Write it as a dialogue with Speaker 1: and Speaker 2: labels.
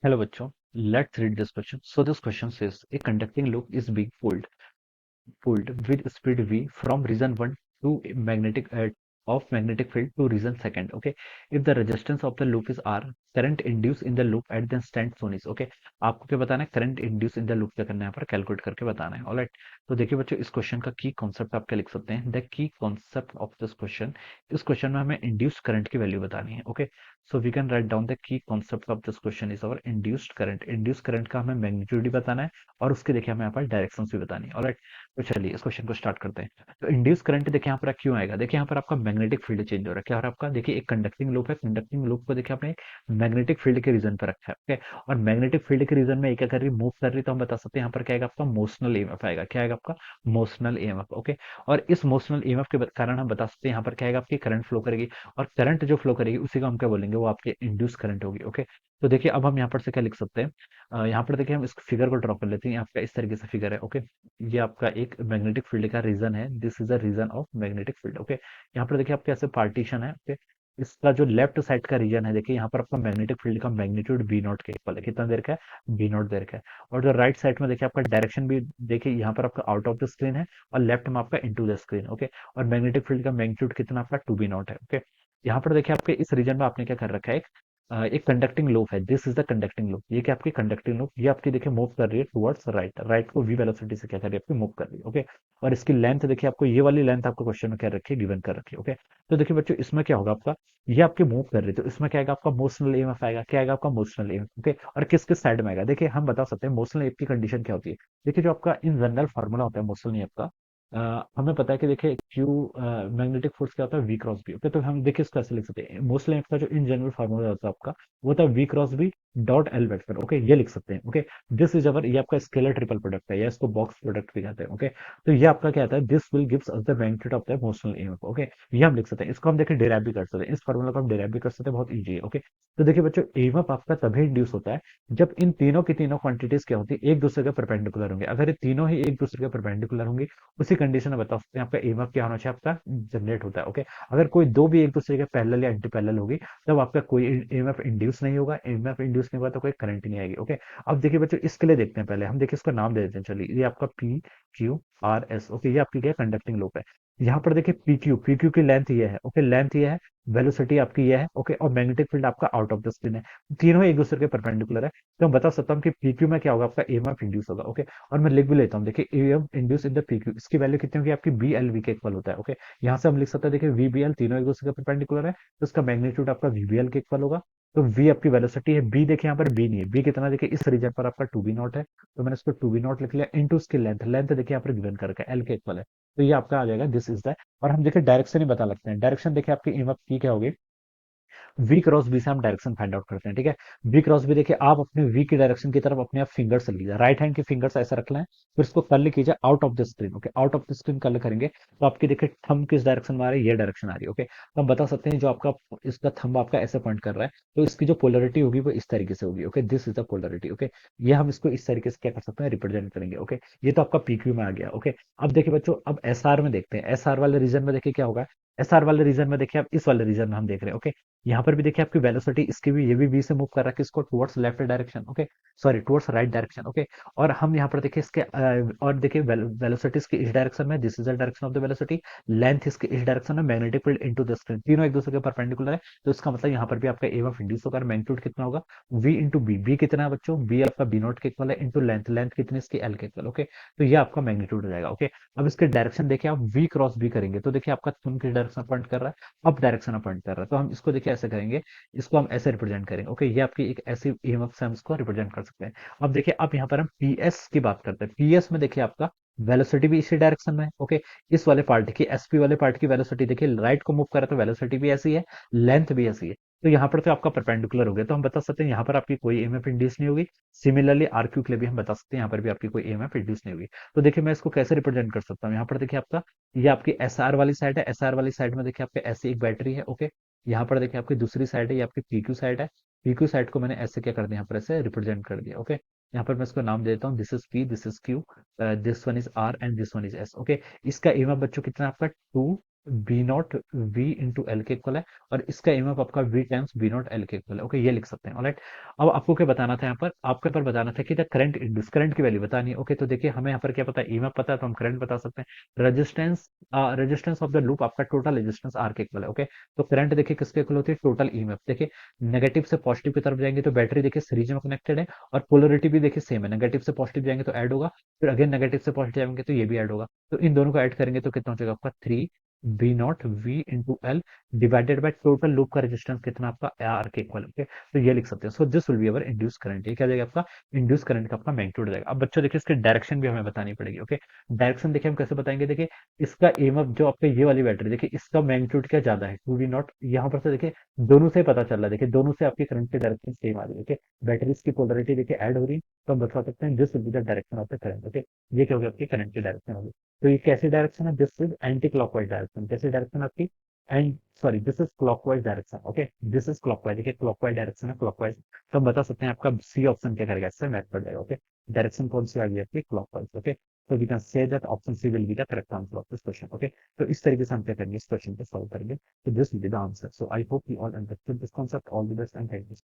Speaker 1: Hello bachcho, let's read this question. So this question says a conducting loop is being pulled with speed v from region 1 to magnetic field to region 2. Okay, if the resistance of the loop is r, current induced in the loop at the instant shown is okay. आपको क्या बताना है, current induce in the loop क्या करना है, यहाँ पर calculate करके बताना है. ऑलराइट, तो देखिए बच्चों, इस क्वेश्चन का की कॉन्सेप्ट आप क्या लिख सकते हैं. The key concept of this question, इस क्वेश्चन में हमें इंड्यूस्ड करंट की वैल्यू बतानी है. Okay, so we can write down the key concept of this question is our induced current. Induced current का हमें मैग्नीट्यूड ही बताना है और उसके देखिए हमें यहाँ पर डायरेक्शन भी बतानी है. ऑलराइट, तो चलिए इस क्वेश्चन को स्टार्ट करते हैं. तो इंड्यूस करंट देखिए यहाँ पर क्यों आएगा. देखिए यहाँ पर आपका मैग्नेटिक फील्ड चेंज हो रहा है. क्या हो रहा है आपका, देखिए एक कंडक्टिंग लूप है, कंडक्टिंग लूप को देखिए आपने एक मैग्नेटिक फील्ड के रीजन पर रखा है. ओके, और मैग्नेटिक फील्ड के रीजन में ये क्या कर रही है, मूव कर रही है, तो हम बता सकते हैं यहाँ पर क्या आएगा आपका मोशनल ईएमएफ आएगा. क्या आएगा आपका मोशनल ईएमएफ. ओके, और इस मोशनल ईएमएफ के कारण हम बता सकते हैं यहाँ पर क्या आएगा, आपकी करंट फ्लो करेगी, और करंट जो फ्लो करेगी उसी को हम क्या बोलेंगे, वो आपके इंड्यूस करंट होगी. ओके, तो देखिए अब हम यहाँ पर से क्या लिख सकते हैं, यहाँ पर देखिए हम इस फिगर को ड्रॉ कर लेते हैं. आपका इस तरीके से फिगर है. ओके, ये आपका एक मैग्नेटिक फील्ड का रीजन है. This is a region of magnetic field. Okay, यहाँ पर देखिए आपके ऐसे पार्टीशन है. ओके, इसका जो लेफ्ट साइड का रीजन है, देखिए यहाँ पर आपका मैग्नेटिक फील्ड का मैग्नीट्यूड बी नॉट के इक्वल है. कितना देर का है, बी नॉट देर का है. और जो राइट साइड में देखिए आपका डायरेक्शन भी, देखिए यहाँ पर आपका आउट ऑफ द स्क्रीन है और लेफ्ट में आपका इनटू द स्क्रीन. ओके, और मैग्नेटिक फील्ड का मैग्नीट्यूड कितना आपका टू बी नॉट है. ओके, यहाँ पर देखिए आपके इस रीजन में आपने क्या कर रखा है, एक कंडक्टिंग लूप है. This is the conducting loop. ये क्या आपकी कंडक्टिंग लूप, ये आपकी देखिए मूव कर रही है टुवर्ड्स राइट. राइट को वी वेलोसिटी से क्या कर रही है, आपकी मूव कर रही है. ओके, और इसकी लेंथ देखिए आपको, ये वाली लेंथ आपको क्वेश्चन में क्या रखी है, गिवन कर रखी है. ओके, तो देखिए बच्चों, इसमें क्या होगा आपका, ये आपकी मूव कर रही है, तो इसमें क्या आएगा आपका मोशनल ईएमएफ आएगा. क्या आएगा आपका मोशनल ईएमएफ. ओके, और किस किस साइड में आएगा, देखिए हम बता सकते हैं मोशनल ईएमएफ की कंडीशन क्या होती है. देखिए जो आपका इन जनरल फार्मूला होता है मोशनल ईएमएफ का, हमें पता है कि देखिए क्यू मैग्नेटिक फोर्स क्या होता है, वी क्रॉस बी. ओके, तो हम देखिए इसको ऐसे लिख सकते हैं, मोस्टली इसका जो इन जनरल फार्मूला होता है आपका, वो होता है V cross B dot L vector. Okay, ये लिख सकते हैं. ओके, दिस इज अवर, ये आपका स्केलर ट्रिपल प्रोडक्ट है, या इसको बॉक्स प्रोडक्ट भी कहते हैं. ओके, तो ये आपका क्या आता है, this will gives us the magnitude of the motional EMF. Okay, ये हम लिख सकते हैं. इसको हम देखिए डिराइव भी कर सकते हैं, इस फार्मूला को हम डिराइव भी कर सकते हैं, बहुत ईजी है. ओके, तो देखिए बच्चों, ईएमएफ आपका तभी इंड्यूस होता है जब इन तीनों की तीनों क्वांटिटीज क्या होती है, एक दूसरे के परपेंडिकुलर होंगे. अगर ये तीनों ही एक दूसरे के परपेंडिकुलर होंगी, उसी कंडीशन में बता सकते हैं आपका ईएमएफ क्या होना चाहिए, आपका जनरेट होता है. ओके, अगर कोई दो भी एक दूसरे के पैरेलल या एंटी पैरेलल होगी, तब आपका कोई ईएमएफ इंड्यूस नहीं होगा. ईएमएफ इंड्यूस नहीं होगा तो कोई करंट नहीं आएगी. ओके, अब देखिए बच्चों, इसके लिए देखते हैं, पहले हम देखिए इसका नाम दे देते हैं. चलिए, ये आपका P Q R S. Okay, ये आपकी क्या कंडक्टिंग लूप है. यहाँ पर देखिए पी क्यू की लेंथ ये है. ओके, लेंथ ये है, वेलोसिटी आपकी ये है. ओके, और मैग्नेटिक फील्ड आपका आउट ऑफ द स्क्रीन है. तीनों एक दूसरे के परपेंडिकुलर है, तो हम बता सकता हूँ कि पीक्यू में क्या होगा, आपका ईएमएफ इंड्यूस होगा. ओके, और मैं लिख भी लेता हूँ, देखिए EMF induce in the PQ, इसकी वैल्यू कितनी होगी आपकी, बी एल वी के इक्वल होता है. ओके, यहाँ से हम लिख सकते हैं, देखिए वी बी एल तीनों एक दूसरे के परपेंडिकुलर है, तो इसका मैग्नीट्यूड आपका वी बी एल के इक्वल होगा. तो वी आपकी वेलोसिटी है, बी देखिए यहाँ पर बी नहीं है, बी कितना, देखिए इस रीजन पर आपका टू बी नॉट है, तो मैंने इसको टू बी नॉट लिख लिया. इनटू इसकी लेंथ, लेंथ देखिए यहाँ पर गिवन करके एल के इक्वल है, तो ये आपका आ जाएगा दिस इज द. और हम देखिए डायरेक्शन ही बता लगते हैं. डायरेक्शन देखिए आपकी ईएमएफ की क्या होगी, वी क्रॉस बी से हम डायरेक्शन फाइंड आउट करते हैं. ठीक है, वी क्रॉस बी देखिए आप अपने वी की डायरेक्शन की तरफ अपने आप फिंगर्स से लीजिए, राइट हैंड के फिंगर्स ऐसे रख लें, फिर इसको कर्ल कीजिए out of the screen. Okay, out of the screen curl करेंगे तो आपकी देखिए थंब किस डायरेक्शन में आ रही है, ये डायरेक्शन आ रही है. ओके, तो हम बता सकते हैं जो आपका इसका थंब आपका ऐसे पॉइंट कर रहा है, तो इसकी जो पोलरिटी होगी वो इस तरीके से होगी. Okay, this is the polarity. Okay, ये हम इसको इस तरीके से क्या कर सकते हैं, रिप्रेजेंट करेंगे. ओके, ये तो आपका पीक्यू में आ गया. ओके, अब देखिए बच्चों, अब एस आर में देखते हैं. एस आर वाले रीजन में देखिए क्या होगा, एस आर वाले रीजन में देखिए आप इस वाले रीजन में हम देख रहे हैं. ओके, यहाँ पर भी देखिए आपकी वेलोसिटी इसकी भी, ये भी वी से मूव कर रहा है, किसको, towards left direction. Okay, sorry towards right direction. Okay, और हम यहाँ पर देखिए इसके और देखिए वेलोसिटी इसकी इस डायरेक्शन में, this is the direction of the velocity. Length इसकी इस डायरेक्शन में, magnetic field into the screen, तीनों एक दूसरे के परपेंडिकुलर है, तो इसका मतलब यहाँ पर भी आपका ईएमएफ इंड्यूस होगा. मैग्नीट्यूड कितना होगा, वी इंटू बी. बी कितना है बच्चों, बी आपका बी नॉट के इक्वल है, इंटू लेंथ, लेंथ कितनी इसकी एल के इक्वल. ओके, तो ये आपका मैग्नीट्यूड हो जाएगा. ओके, अब इसके डायरेक्शन देखिए आप वी क्रॉस बी करेंगे, तो देखिए आपका थंब किस डायरेक्शन पॉइंट कर रहा है, अप डायरेक्शन में पॉइंट कर रहा है, तो हम इसको देखिए ऐसे करेंगे, इसको हम ऐसे रिप्रेजेंट करेंगे. ओके, ये आपकी एक ऐसी ईएमएफ से हम इसको रिप्रेजेंट कर सकते हैं. अब देखिए अब यहाँ पर हम पीएस की बात करते हैं. पीएस में देखिए आपका वेलोसिटी भी इसी डायरेक्शन में है. ओके, इस वाले पार्ट की, एसपी वाले पार्ट की वेलोसिटी देखिए राइट को मूव कर रहा है, तो वेलोसिटी भी ऐसी है, लेंथ भी ऐसी है, तो यहाँ पर तो आपका परपेंडिकुलर हो गया, तो हम बता सकते हैं यहाँ पर आपकी कोई ईएमएफ इंड्यूस नहीं होगी. सिमिलरली आरक्यू के लिए भी हम बता सकते हैं यहाँ पर भी आपकी कोई ईएमएफ इंड्यूस नहीं होगी. तो देखिए मैं इसको कैसे रिप्रेजेंट कर सकता हूँ, यहाँ पर देखिए आपका, ये आपकी एस आर वाली साइड है, एस आर वाली साइड में देखिए आपके ऐसी एक बैटरी है. ओके, यहाँ पर देखिए आपकी दूसरी साइड है, ये आपकी पीक्यू साइड है. पीक्यू साइड को मैंने ऐसे क्या कर दिया, यहाँ पर ऐसे रिप्रेजेंट कर दिया. ओके, यहाँ पर मैं इसको नाम देता हूँ, this is P, this is Q, this one is R and this one is S. Okay, इसका ईएमएफ बच्चों कितना है आपका, two B naught V into L के इक्वल है, और इसका ईएमएफ आपका V times B naught L के इक्वल है। ओके, ये लिख सकते हैं। ऑलराइट, अब आपको क्या बताना था यहाँ पर, आपको यहाँ पर बताना था कि द करंट इंड्यूस, करंट की वैल्यू बतानी है। ओके, तो देखिए हमें यहाँ पर क्या पता है, ईएमएफ पता है, तो हम करंट बता सकते हैं। Resistance, resistance of the loop आपका टोटल रेजिस्टेंस आर के इक्वल है। ओके, तो करंट देखिए किसके इक्वल होती है, टोटल ईएमएफ। देखिए नेगेटिव से पॉजिटिव की तरफ जाएंगे तो बैटरी देखिए सीरीज में कनेक्टेड है, और पोलरिटी भी देखिए सेम है, नेगेटिव से पॉजिटिव जाएंगे तो ऐड होगा, फिर अगेन नेगेटिव से पॉजिटिव जाएंगे तो ये भी ऐड होगा। तो इन दोनों को ऐड करेंगे तो कितना हो जाएगा आपका, 3 B naught V into L divided by total loop का रेजिस्टेंस कितना आपका, आर के इक्वल। ओके, तो ये लिख सकते हैं। So this will be our induce current, ये क्या जाएगा आपका, इंड्यूस करंट का आपका मैग्नीट्यूड हो जाएगा। अब बच्चों देखिए इसकी डायरेक्शन भी हमें बतानी पड़ेगी। ओके, डायरेक्शन देखिए हम कैसे बताएंगे, देखिए इसका ईएमएफ जो आपका ये वाली बैटरी, देखिए इसका मैग्नीट्यूड क्या ज्यादा है, टू वी नॉट, यहाँ पर से देखिए दोनों से ही पता चल रहा है, देखिए दोनों से आपकी करंट की डायरेक्शन सेम आ रही है। ओके, बैटरीज की पोलरिटी देखिए ऐड हो रही है, तो हम बता सकते हैं this will be the direction of the current. Okay, ये क्या होगी आपकी करंट की डायरेक्शन होगी। तो ये कैसी डायरेक्शन है, this is anti clockwise direction. कैसी डायरेक्शन आपकी, and sorry this is clockwise direction. Okay, this is clockwise, देखिए क्लॉकवाइज डायरेक्शन है, क्लॉकवाइज। तो हम बता सकते हैं आपका सी ऑप्शन क्या करेगा, इससे मैच कर जाएगा। ओके, डायरेक्शन कौन सी आ गई आपकी, clockwise. Okay, so we can say that option C will be the correct answer of this question. Okay, तो इस तरीके से हम क्या करेंगे, इस क्वेश्चन को सॉल्व करेंगे। So this will be the answer. So I hope you all understood this concept. All the best and thank you.